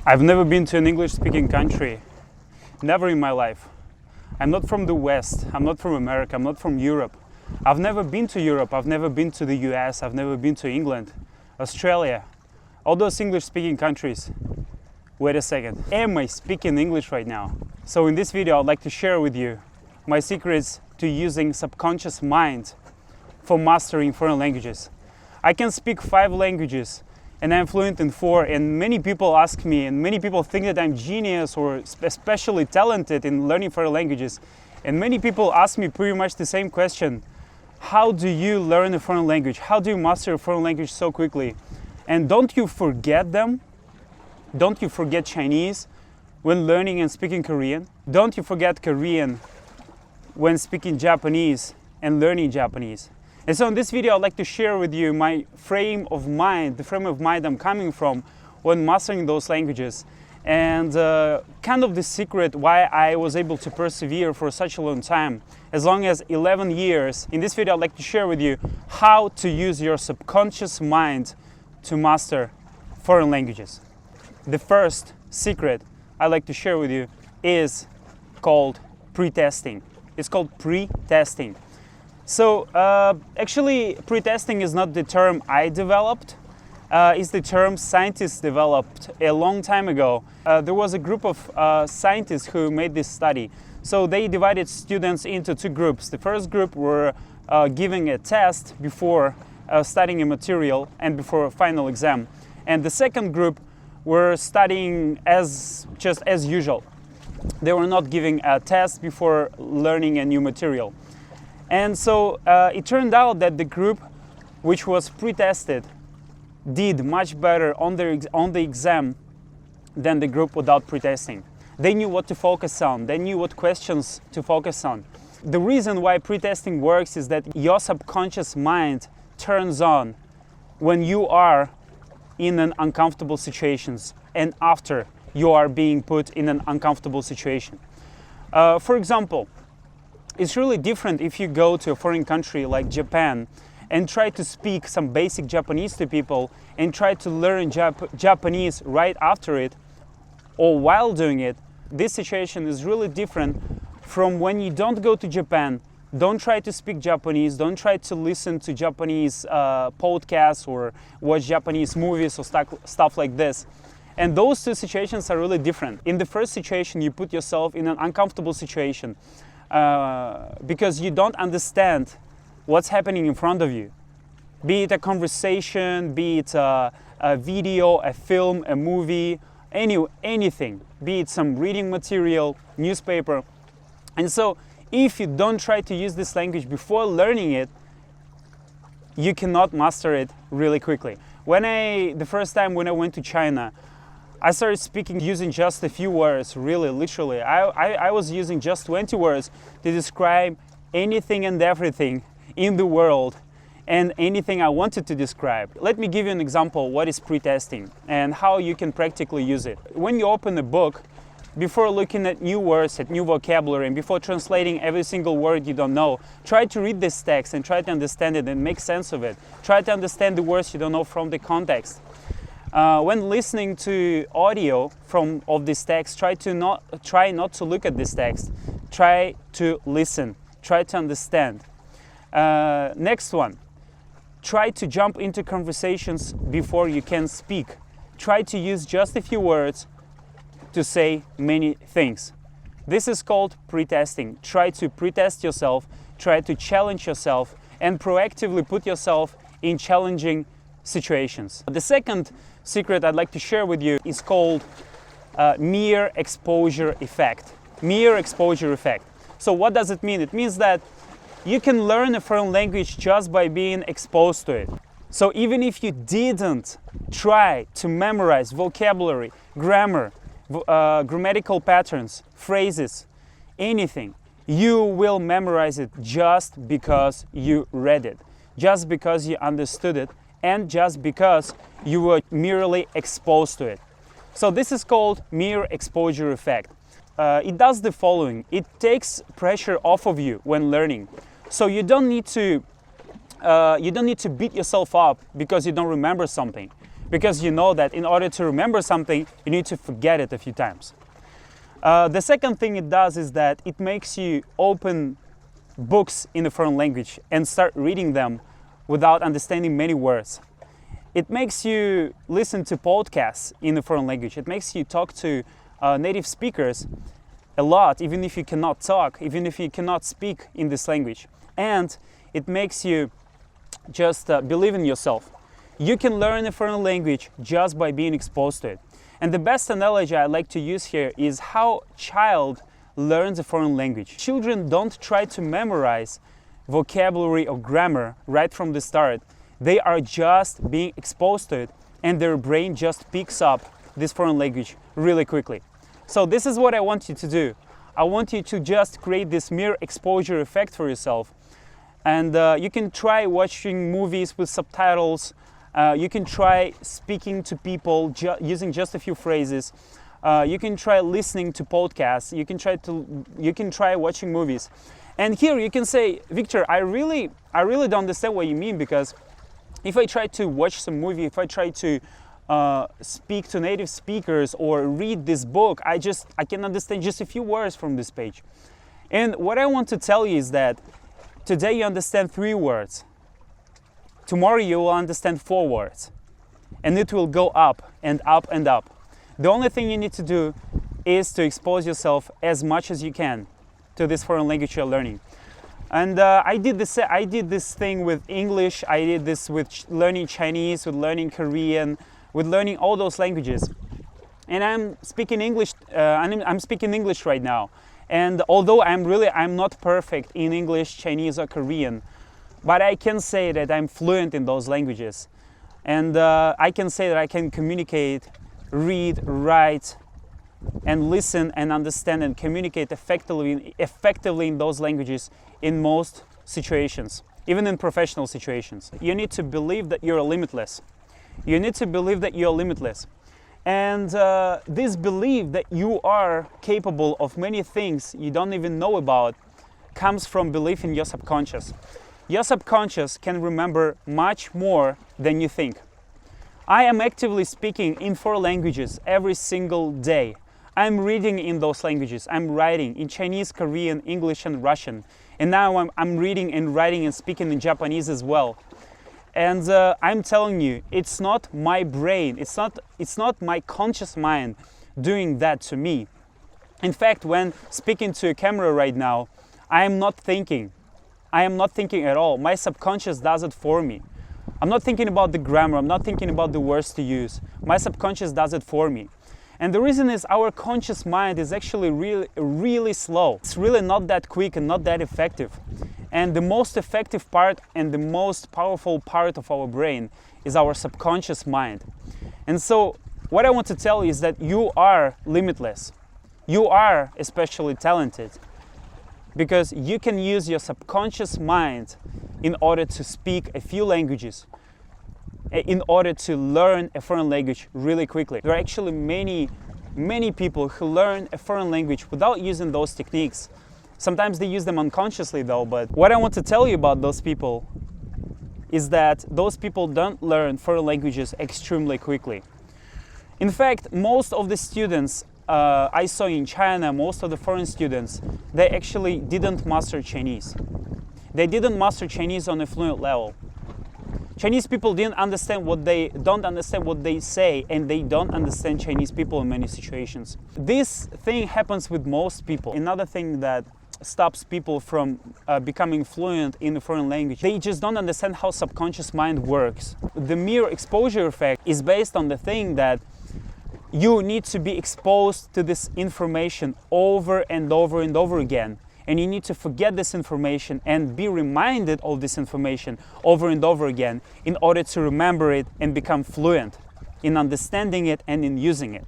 I've never been to an English-speaking country, never in my life. I'm not from the West, I'm not from America, I'm not from Europe. I've never been to Europe, I've never been to the US, I've never been to England, Australia, all those English-speaking countries. Wait a second, am I speaking English right now? So in this video I'd like to share with you my secrets to using subconscious mind for mastering foreign languages. I can speak 5 languages and I'm fluent in 4, and many people ask me, and many people think that I'm genius or especially talented in learning foreign languages. And many people ask me pretty much the same question: how do you learn a foreign language? How do you master a foreign language so quickly? And don't you forget them? Don't you forget Chinese when learning and speaking Korean? Don't you forget Korean when speaking Japanese and learning Japanese? And so in this video I'd like to share with you my frame of mind, the frame of mind I'm coming from when mastering those languages, and kind of the secret why I was able to persevere for such a long time, as long as 11 years. In this video I'd like to share with you how to use your subconscious mind to master foreign languages. The first secret I'd like to share with you is called pretesting. It's called pretesting. So actually pretesting is not the term I developed, it's the term scientists developed a long time ago. There was a group of scientists who made this study. So they divided students into 2 groups. The first group were giving a test before studying a material and before a final exam. And the second group were studying just as usual. They were not giving a test before learning a new material. And so it turned out that the group which was pretested did much better on the exam than the group without pretesting. They knew what to focus on, they knew what questions to focus on. The reason why pretesting works is that your subconscious mind turns on when you are in an uncomfortable situations and after you are being put in an uncomfortable situation. For example, it's really different if you go to a foreign country like Japan and try to speak some basic Japanese to people and try to learn Japanese right after it or while doing it. This situation is really different from when you don't go to Japan, don't try to speak Japanese, don't try to listen to Japanese podcasts or watch Japanese movies or stuff like this. And those 2 situations are really different. In the first situation, you put yourself in an uncomfortable situation because you don't understand what's happening in front of you. Be it a conversation, be it a video, a film, a movie, anything. Be it some reading material, newspaper. And so if you don't try to use this language before learning it, you cannot master it really quickly. The first time when I went to China, I started speaking using just a few words, really, literally. I was using just 20 words to describe anything and everything in the world and anything I wanted to describe. Let me give you an example what is pretesting and how you can practically use it. When you open a book, before looking at new words, at new vocabulary, and before translating every single word you don't know, try to read this text and try to understand it and make sense of it. Try to understand the words you don't know from the context. When listening to audio of this text, try not to look at this text. Try to listen. Try to understand. Next one. Try to jump into conversations before you can speak. Try to use just a few words to say many things. This is called pretesting. Try to pretest yourself. Try to challenge yourself and proactively put yourself in challenging situations. The second secret I'd like to share with you is called mere exposure effect. Mere exposure effect. So what does it mean? It means that you can learn a foreign language just by being exposed to it. So even if you didn't try to memorize vocabulary, grammar, grammatical patterns, phrases, anything, you will memorize it just because you read it, just because you understood it, and just because you were merely exposed to it. So this is called mere exposure effect. It does the following. It takes pressure off of you when learning. So you don't need to beat yourself up because you don't remember something. because you know that in order to remember something, you need to forget it a few times. The second thing it does is that it makes you open books in a foreign language and start reading them without understanding many words. It makes you listen to podcasts in a foreign language. It makes you talk to native speakers a lot, even if you cannot talk, even if you cannot speak in this language. And it makes you just believe in yourself. You can learn a foreign language just by being exposed to it. And the best analogy I like to use here is how a child learns a foreign language. Children don't try to memorize vocabulary or grammar right from the start. They are just being exposed to it, and their brain just picks up this foreign language really quickly. So this is what I want you to do. I want you to just create this mere exposure effect for yourself. And you can try watching movies with subtitles. You can try speaking to people using just a few phrases. You can try listening to podcasts. You can try watching movies. And here you can say, Victor, I really don't understand what you mean, because if I try to watch some movie, if I try to speak to native speakers or read this book, I can understand just a few words from this page. And what I want to tell you is that today you understand 3 words. Tomorrow you will understand 4 words. And it will go up and up and up. The only thing you need to do is to expose yourself as much as you can to this foreign language you're learning. And I did this thing with English. I did this with learning Chinese, with learning Korean, with learning all those languages. And I'm speaking English. I'm speaking English right now. And although I'm not perfect in English, Chinese, or Korean, but I can say that I'm fluent in those languages. And I can say that I can communicate, read, write, and listen and understand and communicate effectively in those languages in most situations, even in professional situations. You need to believe that you're limitless. You need to believe that you're limitless. And this belief that you are capable of many things you don't even know about comes from belief in your subconscious. Your subconscious can remember much more than you think. I am actively speaking in 4 languages every single day. I'm reading in those languages. I'm writing in Chinese, Korean, English, and Russian. And now I'm reading and writing and speaking in Japanese as well. And I'm telling you, it's not my brain, it's not my conscious mind doing that to me. In fact, when speaking to a camera right now, I am not thinking. I am not thinking at all. My subconscious does it for me. I'm not thinking about the grammar, I'm not thinking about the words to use. My subconscious does it for me. And the reason is our conscious mind is actually really slow. It's really not that quick and not that effective. And the most effective part and the most powerful part of our brain is our subconscious mind. And so what I want to tell you is that you are limitless. You are especially talented because you can use your subconscious mind in order to speak a few languages, in order to learn a foreign language really quickly. There are actually many people who learn a foreign language without using those techniques. Sometimes they use them unconsciously though, but what I want to tell you about those people is that those people don't learn foreign languages extremely quickly. In fact, most of the students I saw in China, most of the foreign students, they actually didn't master Chinese. They didn't master Chinese on a fluent level. Chinese people don't understand what they say, and they don't understand Chinese people in many situations. This thing happens with most people. Another thing that stops people from becoming fluent in a foreign language, they just don't understand how subconscious mind works. The mere exposure effect is based on the thing that you need to be exposed to this information over and over and over again. And you need to forget this information and be reminded of this information over and over again in order to remember it and become fluent in understanding it and in using it.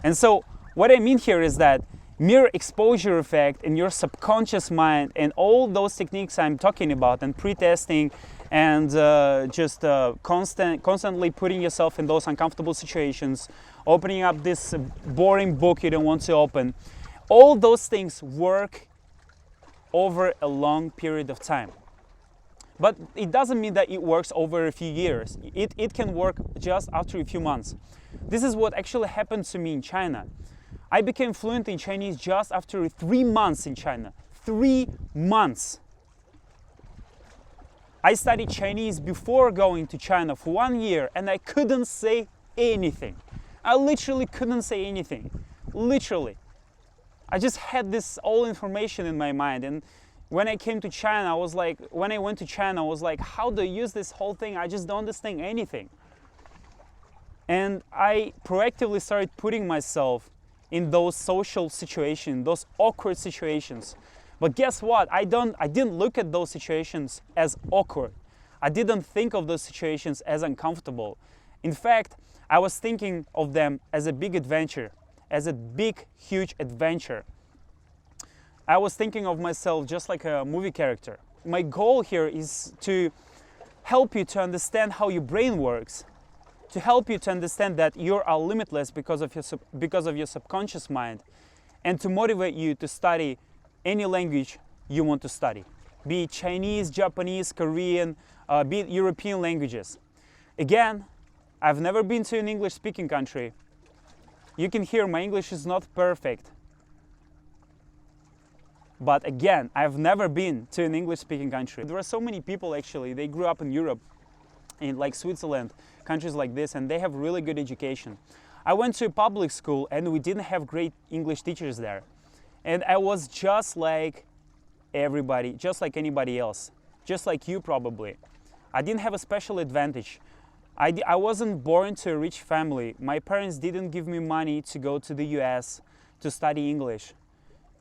And so what I mean here is that mere exposure effect in your subconscious mind and all those techniques I'm talking about, and pretesting and constantly putting yourself in those uncomfortable situations, opening up this boring book you don't want to open, all those things work over a long period of time. But it doesn't mean that it works over a few years. It can work just after a few months. This is what actually happened to me in China. I became fluent in Chinese just after 3 months in China. 3 months. I studied Chinese before going to China for 1 year, and I couldn't say anything. I literally couldn't say anything. Literally. I just had this all information in my mind, and when I came to China, I was like, how do I use this whole thing? I just don't understand anything. And I proactively started putting myself in those social situations, those awkward situations. But guess what? I didn't look at those situations as awkward. I didn't think of those situations as uncomfortable. In fact, I was thinking of them as a big adventure, as a big, huge adventure. I was thinking of myself just like a movie character. My goal here is to help you to understand how your brain works, to help you to understand that you are limitless because of your subconscious mind, and to motivate you to study any language you want to study, be it Chinese, Japanese, Korean, be it European languages. Again, I've never been to an English-speaking country. You can hear my English is not perfect. But again, I've never been to an English-speaking country. There are so many people actually, they grew up in Europe, in like Switzerland, countries like this, and they have really good education. I went to a public school and we didn't have great English teachers there. And I was just like everybody, just like anybody else, just like you probably. I didn't have a special advantage. I wasn't born to a rich family. My parents didn't give me money to go to the US to study English,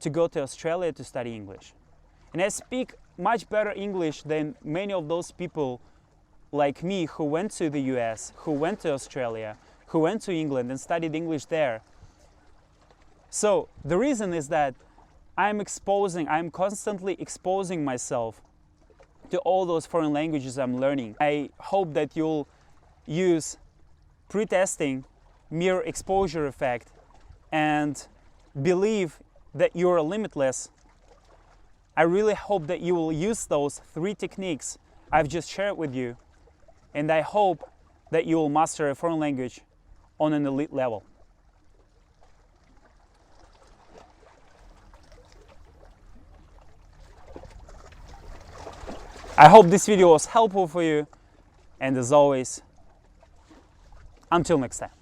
to go to Australia to study English. And I speak much better English than many of those people like me who went to the US, who went to Australia, who went to England and studied English there. So the reason is that I'm constantly exposing myself to all those foreign languages I'm learning. I hope that you'll use pretesting, mere exposure effect, and believe that you're limitless. I really hope that you will use those 3 techniques I've just shared with you, and I hope that you will master a foreign language on an elite level. I hope this video was helpful for you, and as always, until next time.